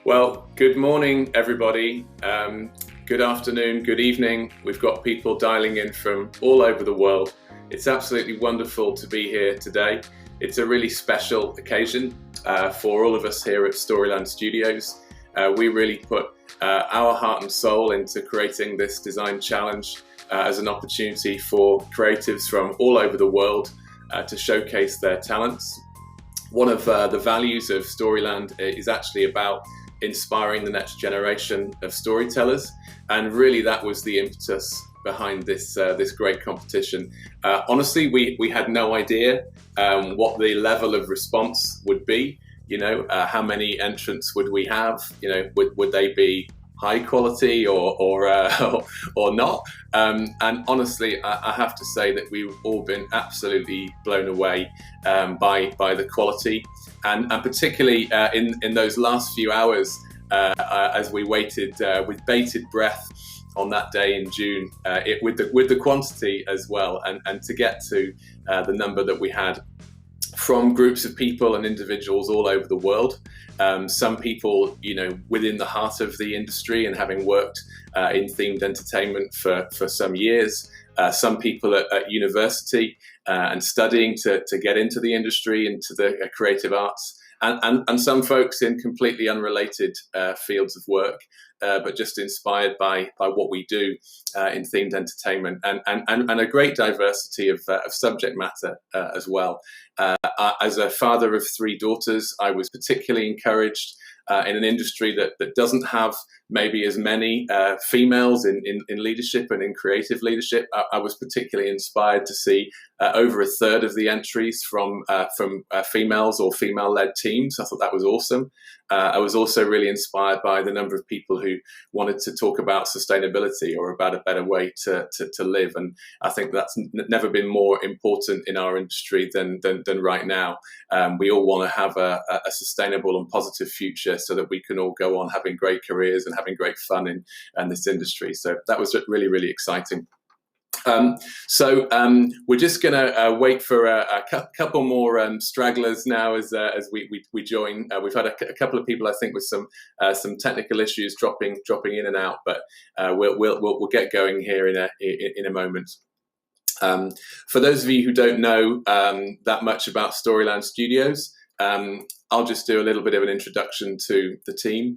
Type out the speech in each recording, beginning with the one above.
Well, good morning, everybody. Good afternoon, good evening. We've got people dialing in from all over the world. It's absolutely wonderful to be here today. It's a really special occasion for all of us here at Storyland Studios. We really put our heart and soul into creating this design challenge as an opportunity for creatives from all over the world to showcase their talents. One of the values of Storyland is actually about inspiring the next generation of storytellers, and really that was the impetus behind this great competition. Honestly, we had no idea what the level of response would be. How many entrants would we have? Would they be high quality or not? And honestly, I have to say that we've all been absolutely blown away by the quality, and particularly in those last few hours as we waited with bated breath on that day in June, with the quantity as well, and to get to the number that we had from groups of people and individuals all over the world. Some people, within the heart of the industry and having worked in themed entertainment for some years. Some people at university and studying to get into the industry, into the creative arts. And some folks in completely unrelated fields of work, but just inspired by what we do in themed entertainment, and a great diversity of subject matter as well. As a father of three daughters, I was particularly encouraged in an industry that doesn't have maybe as many females in leadership and in creative leadership. I was particularly inspired to see over a third of the entries from females or female-led teams. I thought that was awesome. I was also really inspired by the number of people who wanted to talk about sustainability or about a better way to live. And I think that's never been more important in our industry than right now. We all want to have a sustainable and positive future so that we can all go on having great careers and having great fun in this industry. So that was really, really exciting. So we're just going to wait for a couple more stragglers now as we join. We've had a couple of people, I think, with some technical issues dropping in and out, but we'll get going here in a moment. For those of you who don't know that much about Storyland Studios, I'll just do a little bit of an introduction to the team.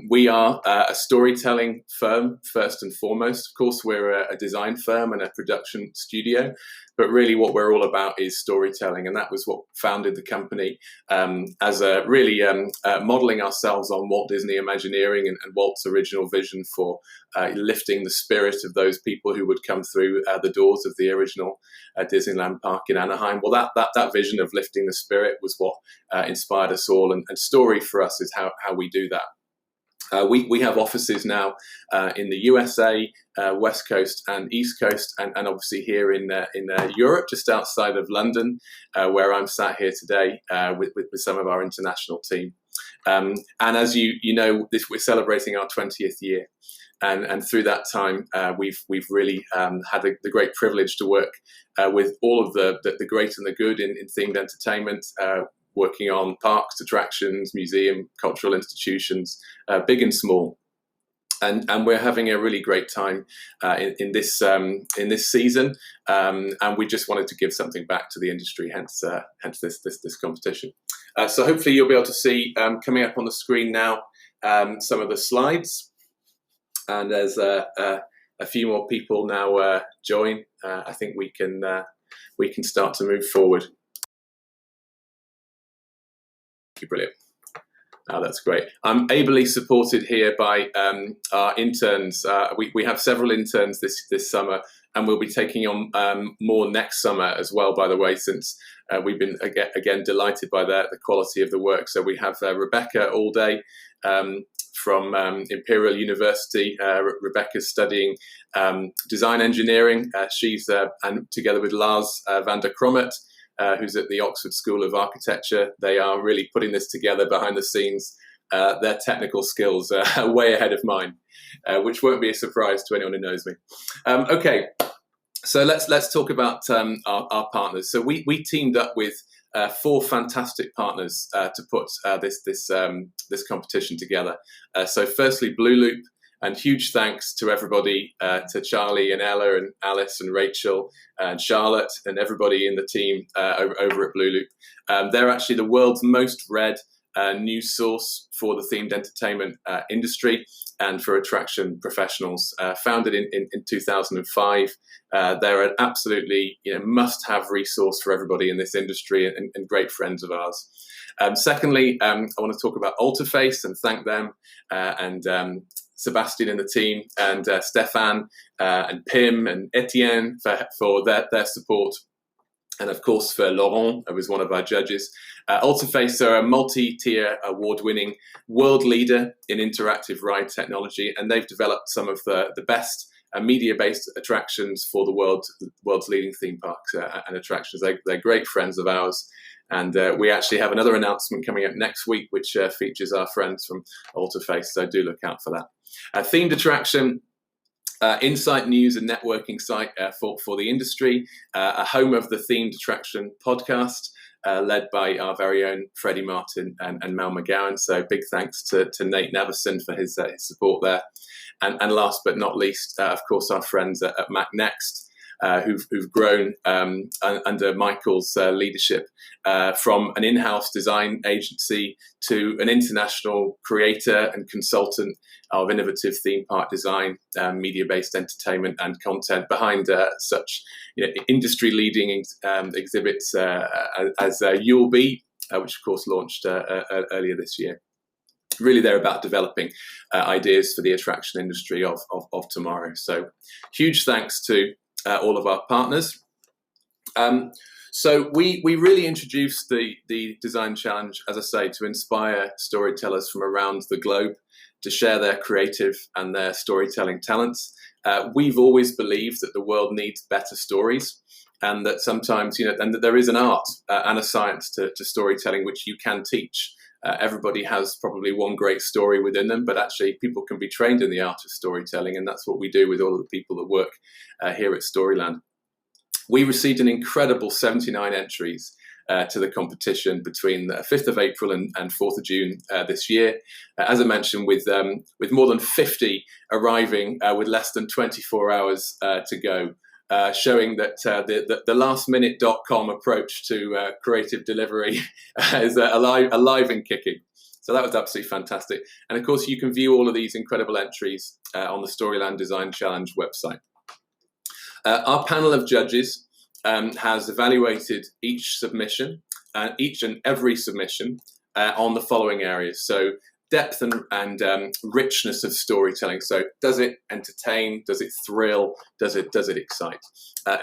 We are a storytelling firm, first and foremost. Of course, we're a design firm and a production studio, but really what we're all about is storytelling. And that was what founded the company as a really modeling ourselves on Walt Disney Imagineering and Walt's original vision for lifting the spirit of those people who would come through the doors of the original Disneyland park in Anaheim. Well, that vision of lifting the spirit was what inspired us all. And story for us is how we do that. We have offices now in the USA, West Coast and East Coast, and obviously here in Europe, just outside of London, where I'm sat here today with some of our international team. And as you know, we're celebrating our 20th year. And through that time, we've really had the great privilege to work with all of the great and the good in themed entertainment, working on parks, attractions, museum, cultural institutions, big and small, and we're having a really great time in this season, and we just wanted to give something back to the industry, hence this competition. So hopefully you'll be able to see coming up on the screen now some of the slides, and as a few more people now join, I think we can start to move forward. Brilliant. Oh, that's great. I'm ably supported here by our interns. We have several interns this summer, and we'll be taking on more next summer as well, by the way, since we've been again delighted by the quality of the work. So we have Rebecca all day from Imperial University. Rebecca's studying design engineering. She's and together with Lars van der Krommet, who's at the Oxford School of Architecture. They are really putting this together behind the scenes. Their technical skills are way ahead of mine, which won't be a surprise to anyone who knows me. Okay, so let's talk about our partners. So we teamed up with 4 fantastic partners to put this competition together. So firstly, Blooloop, and huge thanks to everybody, to Charlie and Ella and Alice and Rachel and Charlotte and everybody in the team over at Blooloop. They're actually the world's most read news source for the themed entertainment industry and for attraction professionals. Founded in 2005, they're an absolutely must-have resource for everybody in this industry, and great friends of ours. Secondly, I want to talk about Alterface and thank them and Sebastian and the team, and Stefan and Pim and Etienne for their support. And of course for Laurent, who was one of our judges. Alterface are a multi-tier award-winning world leader in interactive ride technology, and they've developed some of the best media-based attractions for the world's leading theme parks and attractions. They're great friends of ours. And we actually have another announcement coming up next week, which features our friends from Alterface, so do look out for that. Themed attraction, insight, news and networking site for the industry, a home of the Themed Attraction podcast, led by our very own Freddie Martin and Mel McGowan. So big thanks to Nate Neverson for his support there. And last but not least, of course, our friends at Mac Next, who've grown under Michael's leadership from an in-house design agency to an international creator and consultant of innovative theme park design, media-based entertainment and content behind such industry-leading exhibits as You'll Be, which of course launched earlier this year. Really, they're about developing ideas for the attraction industry of tomorrow. So huge thanks to all of our partners. So we really introduced the Design Challenge, as I say, to inspire storytellers from around the globe to share their creative and their storytelling talents. We've always believed that the world needs better stories, and that sometimes, and that there is an art and a science to storytelling which you can teach. Everybody has probably one great story within them, but actually people can be trained in the art of storytelling, and that's what we do with all of the people that work here at Storyland. We received an incredible 79 entries to the competition between the 5th of April and 4th of June this year. As I mentioned, with more than 50 arriving with less than 24 hours to go. Showing that the lastminute.com approach to creative delivery is alive and kicking. So that was absolutely fantastic. And of course, you can view all of these incredible entries on the Storyland Design Challenge website. Our panel of judges has evaluated each submission, each and every submission on the following areas. So depth and richness of storytelling. So does it entertain? Does it thrill? Does it excite?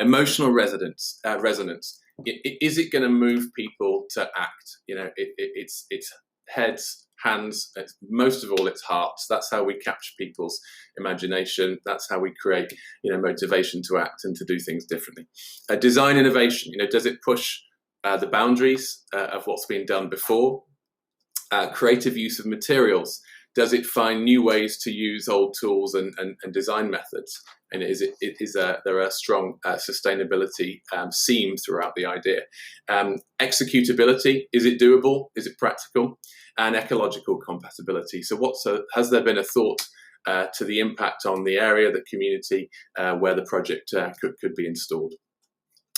Emotional resonance. Is it going to move people to act? It's heads, hands. Most of all, it's hearts. That's how we capture people's imagination. That's how we create motivation to act and to do things differently. Design innovation. Does it push the boundaries of what's been done before? Creative use of materials. Does it find new ways to use old tools and design methods? And there a strong sustainability seam throughout the idea? Executability. Is it doable? Is it practical? And ecological compatibility. So has there been a thought to the impact on the area, the community where the project could be installed?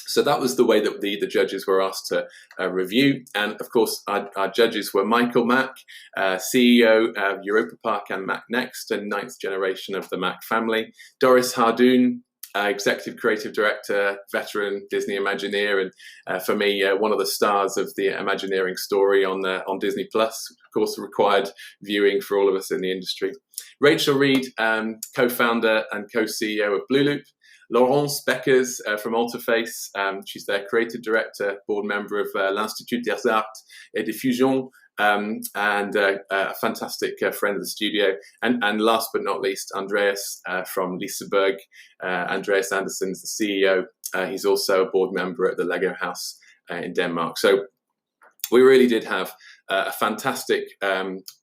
So that was the way that the judges were asked to review. And of course, our judges were Michael Mack, CEO of Europa Park and Mac Next, and 9th generation of the Mac family. Doris Hardoon, Executive Creative Director, veteran Disney Imagineer, and for me, one of the stars of the Imagineering story on Disney Plus. Of course, required viewing for all of us in the industry. Rachel Reed, co-founder and co-CEO of Blooloop. Laurence Beckers from Alterface, she's their creative director, board member of l'Institut des Arts et des Fusions, and a fantastic friend of the studio. And last but not least, Andreas from Liseberg. Andreas Anderson's the CEO. He's also a board member at the Lego House in Denmark. So we really did have a fantastic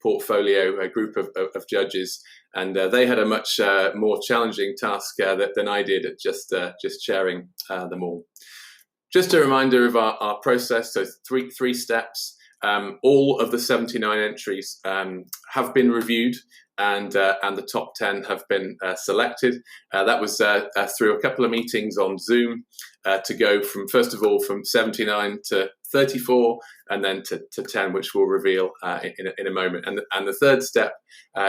portfolio, a group of judges, and they had a much more challenging task than I did at just chairing them all. Just a reminder of our process, so three steps. All of the 79 entries have been reviewed, and the top 10 have been selected. That was through a couple of meetings on Zoom to go from, first of all, from 79 to 34, and then to 10, which we'll reveal in a moment. And the third step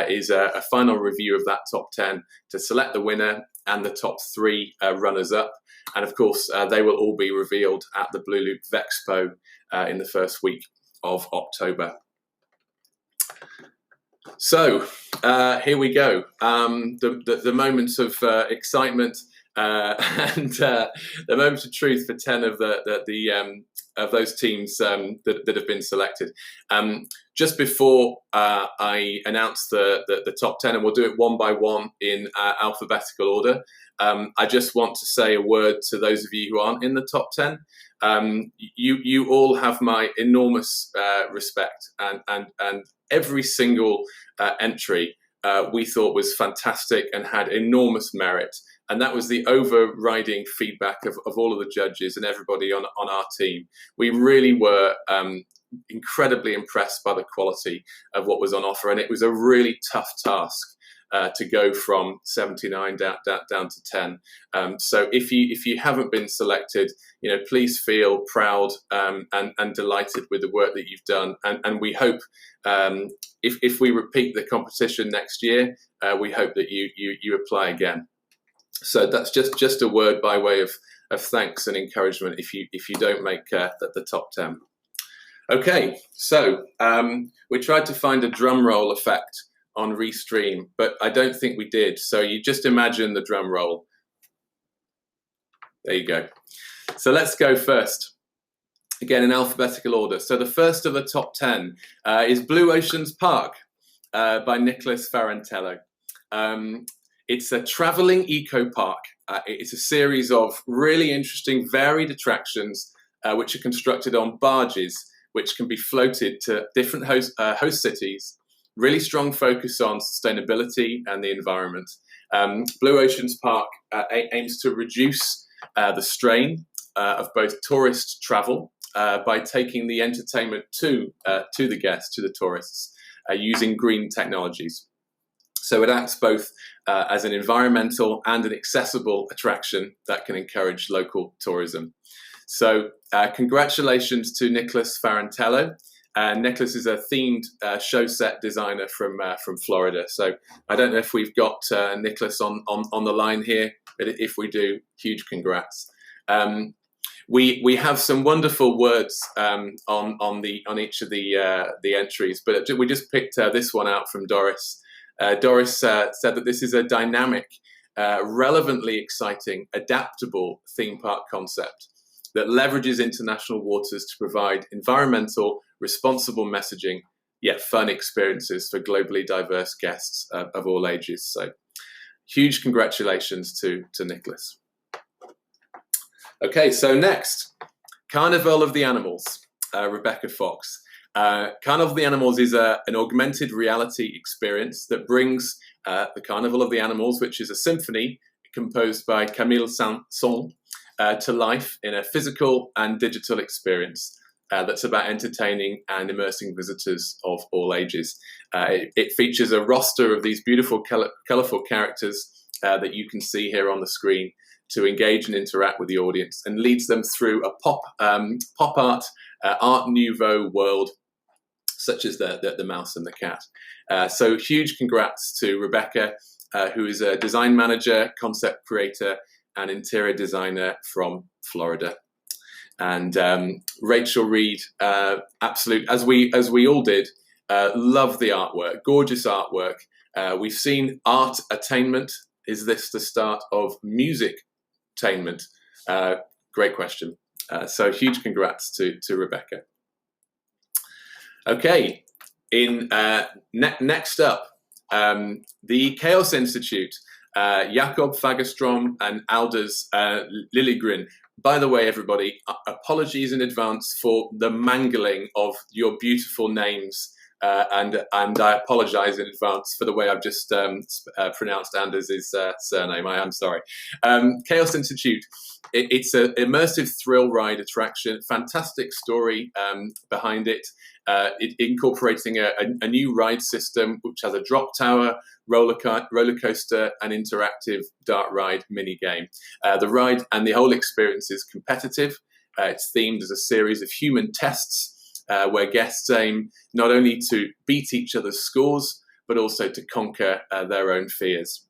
is a final review of that top 10 to select the winner and the top 3 runners-up. And of course, they will all be revealed at the Blooloop V-Expo in the first week of October. So here we go. The moments of excitement and the moment of truth for 10 of of those teams that have been selected. Just before I announce the top 10, and we'll do it one by one in alphabetical order, I just want to say a word to those of you who aren't in the top 10. You all have my enormous respect, and every single entry we thought was fantastic and had enormous merit. And that was the overriding feedback of all of the judges and everybody on our team. We really were incredibly impressed by the quality of what was on offer, and it was a really tough task to go from 79 down to 10. So if you haven't been selected, please feel proud and delighted with the work that you've done. And we hope if we repeat the competition next year, we hope that you apply again. So that's just a word by way of thanks and encouragement if you don't make the top 10. Okay, so we tried to find a drum roll effect on Restream, but I don't think we did. So you just imagine the drum roll. There you go. So let's go first. Again, in alphabetical order. So the first of the top 10 is Blue Oceans Park by Nicholas Farantello. It's a traveling eco park. It's a series of really interesting, varied attractions which are constructed on barges, which can be floated to different host cities. Really strong focus on sustainability and the environment. Blue Oceans Park aims to reduce the strain of both tourist travel by taking the entertainment to the guests, to the tourists, using green technologies. So it acts both as an environmental and an accessible attraction that can encourage local tourism. So congratulations to Nicholas Farantello. Nicholas is a themed show set designer from Florida. So I don't know if we've got Nicholas on the line here, but if we do, huge congrats. We have some wonderful words on each of the entries, but we just picked this one out from Doris. Doris said that this is a dynamic, relevantly exciting, adaptable theme park concept that leverages international waters to provide environmental, responsible messaging, yet fun experiences for globally diverse guests of all ages. So huge congratulations to Nicholas. Okay, so next, Carnival of the Animals, Rebecca Fox. Carnival of the Animals is an augmented reality experience that brings the Carnival of the Animals, which is a symphony composed by Camille Saint-Saëns, to life in a physical and digital experience that's about entertaining and immersing visitors of all ages. It features a roster of these beautiful, colourful characters that you can see here on the screen to engage and interact with the audience, and leads them through a pop art, Art Nouveau world, such as the mouse and the cat. So huge congrats to Rebecca, who is a design manager, concept creator, and interior designer from Florida. And Rachel Reed, absolute, as we all did, love the artwork, gorgeous artwork. We've seen art attainment. Is this the start of music-tainment? Great question. So huge congrats to Rebecca. Okay, next up, the Chaos Institute, Jakob Fagerstrom and Alders Lilligren. By the way, everybody, apologies in advance for the mangling of your beautiful names and I apologise in advance for the way I've just pronounced Anders' surname. I am sorry. Chaos Institute. It's an immersive thrill ride attraction. Fantastic story behind it. Incorporating a new ride system which has a drop tower, roller coaster, and interactive dart ride mini game. The ride and the whole experience is competitive. It's themed as a series of human tests where guests aim not only to beat each other's scores, but also to conquer their own fears.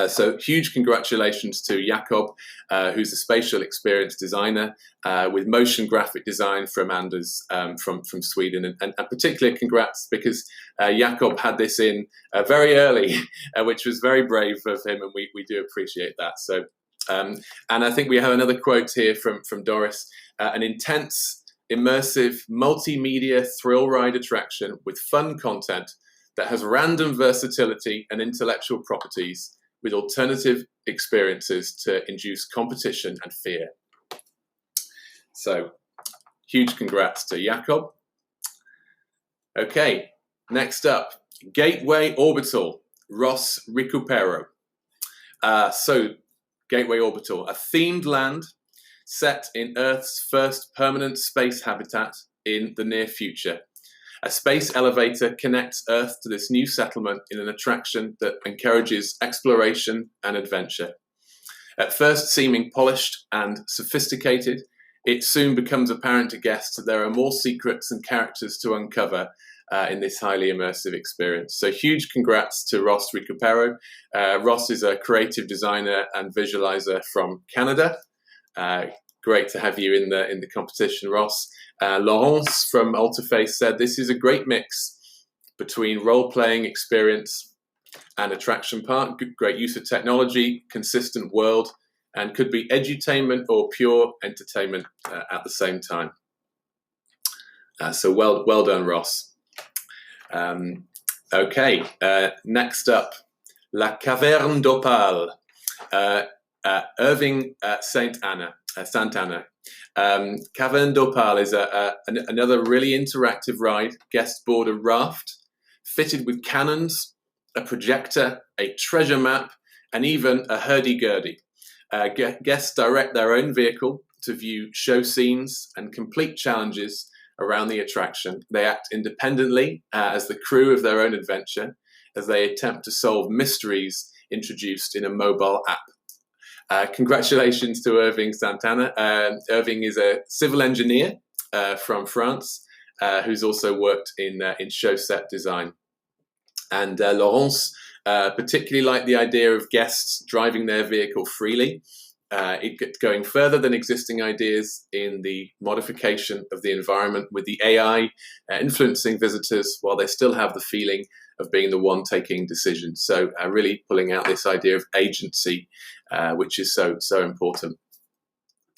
So huge congratulations to Jakob, who's a spatial experience designer with motion graphic design from Anders from Sweden. And particularly congrats because Jakob had this in very early, which was very brave of him, and we do appreciate that. So, and I think we have another quote here from Doris, an intense, immersive, multimedia thrill ride attraction with fun content that has random versatility and intellectual properties, with alternative experiences to induce competition and fear. So, huge congrats to Jakob. Okay, next up, Gateway Orbital, Ross Recupero. So, Gateway Orbital, a themed land set in Earth's first permanent space habitat in the near future. A space elevator connects Earth to this new settlement in an attraction that encourages exploration and adventure. At first seeming polished and sophisticated, it soon becomes apparent to guests that there are more secrets and characters to uncover in this highly immersive experience. So huge congrats to Ross Recupero. Ross is a creative designer and visualizer from Canada. Great to have you in the competition, Ross. Laurence from Altaface said, this is a great mix between role-playing experience and attraction park. Great use of technology, consistent world, and could be edutainment or pure entertainment at the same time. So well done, Ross. Okay, next up, La Caverne d'Opale, Irving Santana. Caverne d'Opale is another really interactive ride, guests board a raft, fitted with cannons, a projector, a treasure map, and even a hurdy-gurdy. Guests direct their own vehicle to view show scenes and complete challenges around the attraction. They act independently as the crew of their own adventure as they attempt to solve mysteries introduced in a mobile app. Congratulations to Irving Santana. Irving is a civil engineer from France who's also worked in show set design. And Laurence particularly liked the idea of guests driving their vehicle freely. It going further than existing ideas in the modification of the environment with the AI influencing visitors while they still have the feeling of being the one taking decisions. So really pulling out this idea of agency, which is so important.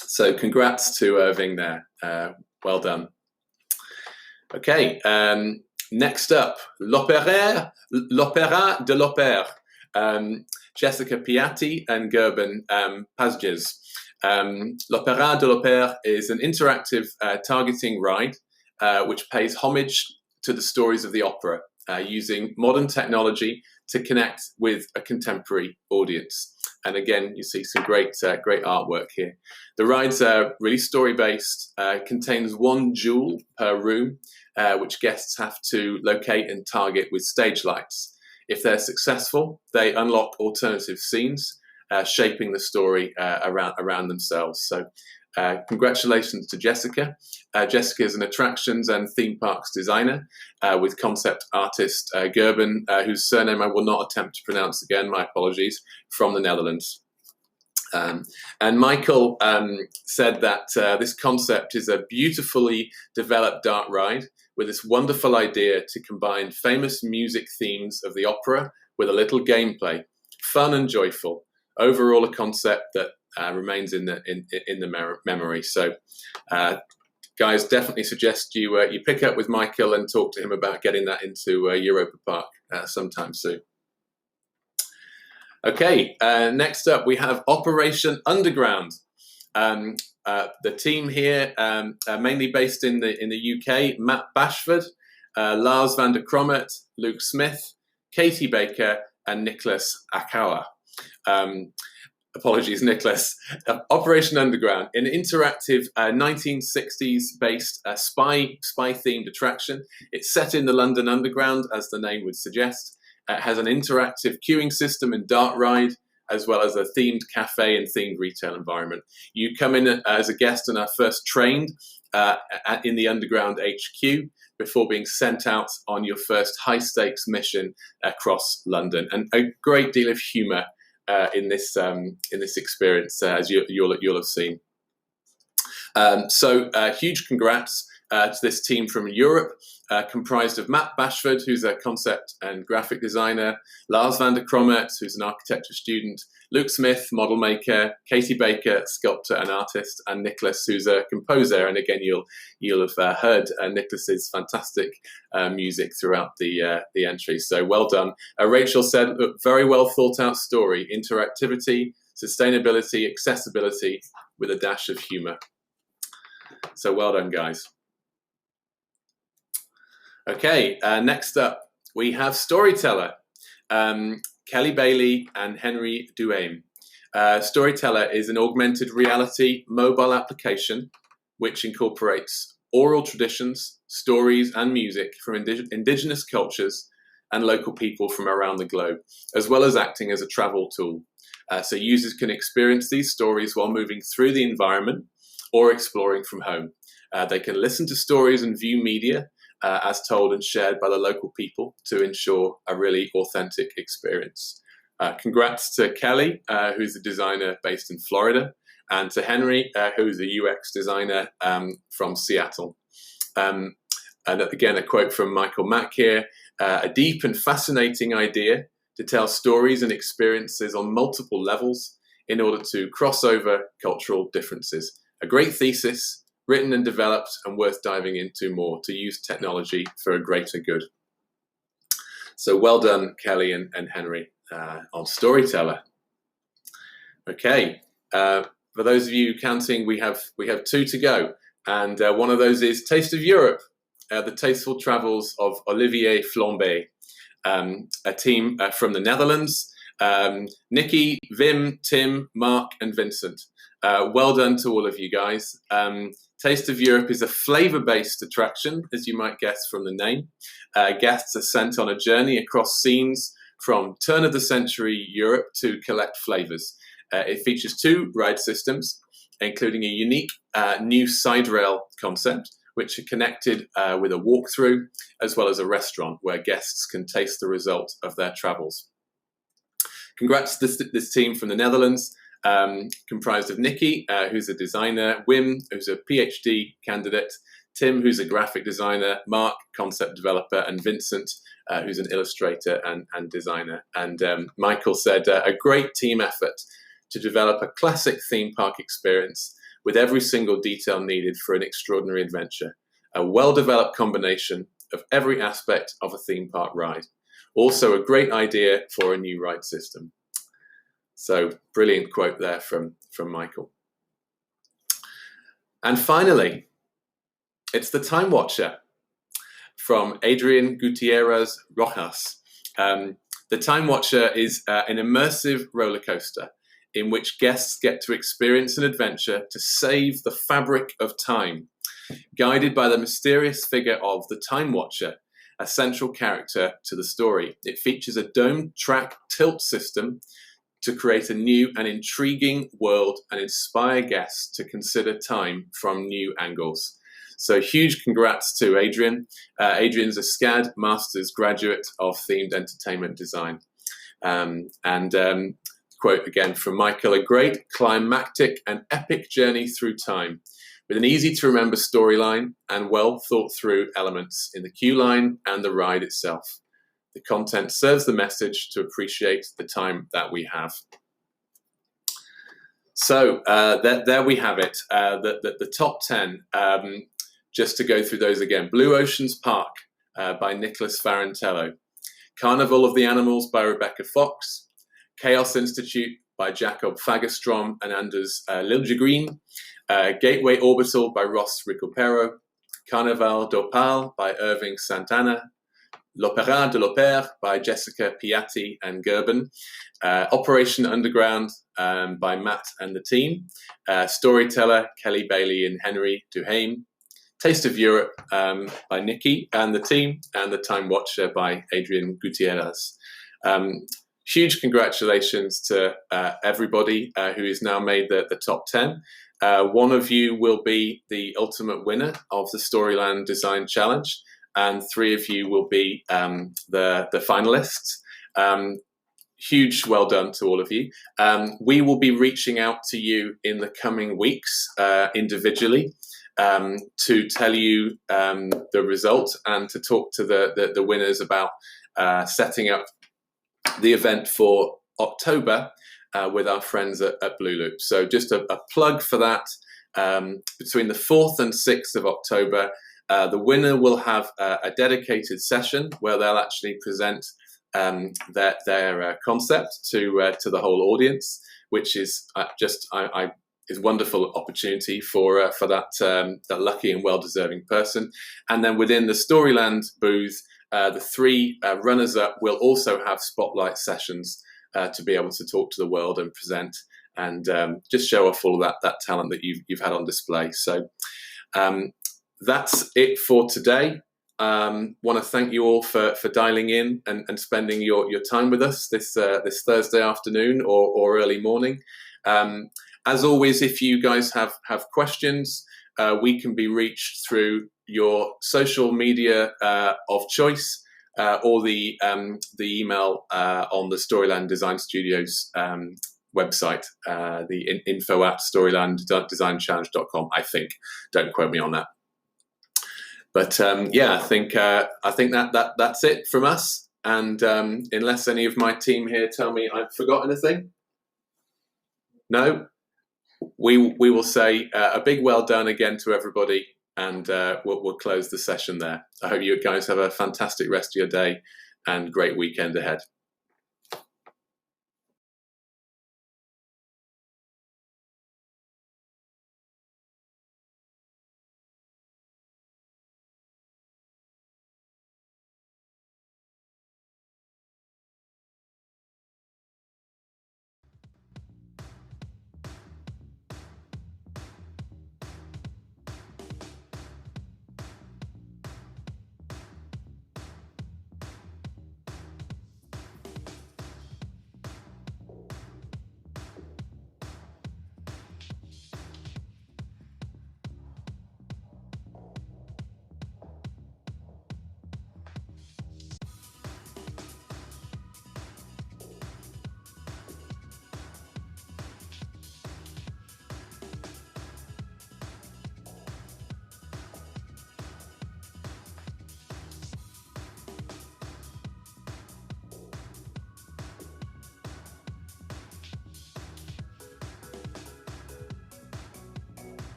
So congrats to Irving there. Well done. Okay, next up, l'Opéra de l'Opère. Jessica Piatti and Gerben Pazges. L'Opéra de l'Opère is an interactive targeting ride which pays homage to the stories of the opera, using modern technology to connect with a contemporary audience. And again, you see some great artwork here. The rides are really story-based, contains one jewel per room, which guests have to locate and target with stage lights. If they're successful, they unlock alternative scenes, shaping the story around themselves. So congratulations to Jessica. Jessica is an attractions and theme parks designer with concept artist Gerben, whose surname I will not attempt to pronounce again, my apologies, from the Netherlands. And Michael said that this concept is a beautifully developed dart ride with this wonderful idea to combine famous music themes of the opera with a little gameplay, fun and joyful. Overall, a concept that remains in the memory. So, guys, definitely suggest you pick up with Michael and talk to him about getting that into Europa Park sometime soon. Okay, next up we have Operation Underground. The team here, mainly based in the UK, Matt Bashford Lars van der Krommet, Luke Smith, Katie Baker, and Nicholas Akawa. Apologies, Nicholas. Operation Underground, an interactive 1960s-based spy-themed attraction. It's set in the London Underground, as the name would suggest. It has an interactive queuing system and dart ride, as well as a themed cafe and themed retail environment. You come in as a guest and are first trained in the Underground HQ before being sent out on your first high-stakes mission across London. And a great deal of humour in this experience, as you'll have seen. So huge congrats to this team from Europe, comprised of Matt Bashford, who's a concept and graphic designer, Lars van der Krommet, who's an architecture student, Luke Smith, model maker, Katie Baker, sculptor and artist, and Nicholas, who's a composer. And again, you'll have heard Nicholas's fantastic music throughout the entry. So well done. Rachel said, look, very well thought out story, interactivity, sustainability, accessibility, with a dash of humour. So well done, guys. Okay, next up we have Storyteller, Kelly Bailey and Henry Duane. Storyteller is an augmented reality mobile application which incorporates oral traditions, stories and music from indigenous cultures and local people from around the globe, as well as acting as a travel tool. So users can experience these stories while moving through the environment or exploring from home. They can listen to stories and view media as told and shared by the local people to ensure a really authentic experience. Congrats to Kelly, who's a designer based in Florida, and to Henry, who's a UX designer from Seattle. And again, a quote from Michael Mack here, a deep and fascinating idea to tell stories and experiences on multiple levels in order to cross over cultural differences. A great thesis, written and developed and worth diving into more to use technology for a greater good. So well done, Kelly and Henry, on Storyteller. Okay, for those of you counting, we have 2 to go, and one of those is Taste of Europe, the tasteful travels of Olivier Flambé, a team from the Netherlands. Nikki, Wim, Tim, Mark, and Vincent. Well done to all of you guys. Taste of Europe is a flavour-based attraction, as you might guess from the name. Guests are sent on a journey across scenes from turn-of-the-century Europe to collect flavours. It features 2 ride systems, including a unique new side rail concept, which are connected with a walkthrough, as well as a restaurant where guests can taste the result of their travels. Congrats to this team from the Netherlands. Comprised of Nikki, who's a designer, Wim, who's a PhD candidate, Tim, who's a graphic designer, Mark, concept developer, and Vincent, who's an illustrator and designer. And Michael said, a great team effort to develop a classic theme park experience with every single detail needed for an extraordinary adventure. A well-developed combination of every aspect of a theme park ride. Also a great idea for a new ride system. So brilliant quote there from Michael. And finally, it's the Time Watcher from Adrian Gutierrez Rojas. The Time Watcher is an immersive roller coaster in which guests get to experience an adventure to save the fabric of time, guided by the mysterious figure of the Time Watcher, a central character to the story. It features a domed track tilt system to create a new and intriguing world and inspire guests to consider time from new angles. So huge congrats to Adrian. Adrian's a SCAD Master's graduate of Themed Entertainment Design. Quote again from Michael, a great climactic and epic journey through time with an easy to remember storyline and well thought through elements in the queue line and the ride itself. The content serves the message to appreciate the time that we have. So there we have it, the top 10, just to go through those again. Blue Oceans Park by Nicholas Farantello. Carnival of the Animals by Rebecca Fox. Chaos Institute by Jacob Fagerstrom and Anders Liljegren. Gateway Orbital by Ross Ricopero. Carnaval d'Opale by Irving Santana, L'Opéra de l'Opère by Jessica Piatti and Gerben, Operation Underground by Matt and the team, Storyteller, Kelly Bailey and Henry Duhame, Taste of Europe by Nikki and the team, and The Time Watcher by Adrian Gutierrez. Huge congratulations to everybody who has now made the top 10. One of you will be the ultimate winner of the Storyland Design Challenge, and 3 of you will be the finalists. Huge well done to all of you. We will be reaching out to you in the coming weeks individually to tell you the result and to talk to the winners about setting up the event for October with our friends at Blooloop. So just a plug for that. Between the 4th and 6th of October, the winner will have a dedicated session where they'll actually present their concept to the whole audience, which is is a wonderful opportunity for that lucky and well-deserving person. And then within the Storyland booth, the 3 runners-up will also have spotlight sessions to be able to talk to the world and present and just show off all that talent that you've had on display. So that's it for today. Want to thank you all for dialing in and spending your time with us this Thursday afternoon or early morning. As always, if you guys have questions, we can be reached through your social media of choice or the email on the Storyland Design Studios website, the info at storylanddesignchallenge.com, I think. Don't quote me on that. But yeah, I think that's it from us. And unless any of my team here tell me I've forgot anything, no, we will say a big well done again to everybody, and we'll close the session there. I hope you guys have a fantastic rest of your day and great weekend ahead.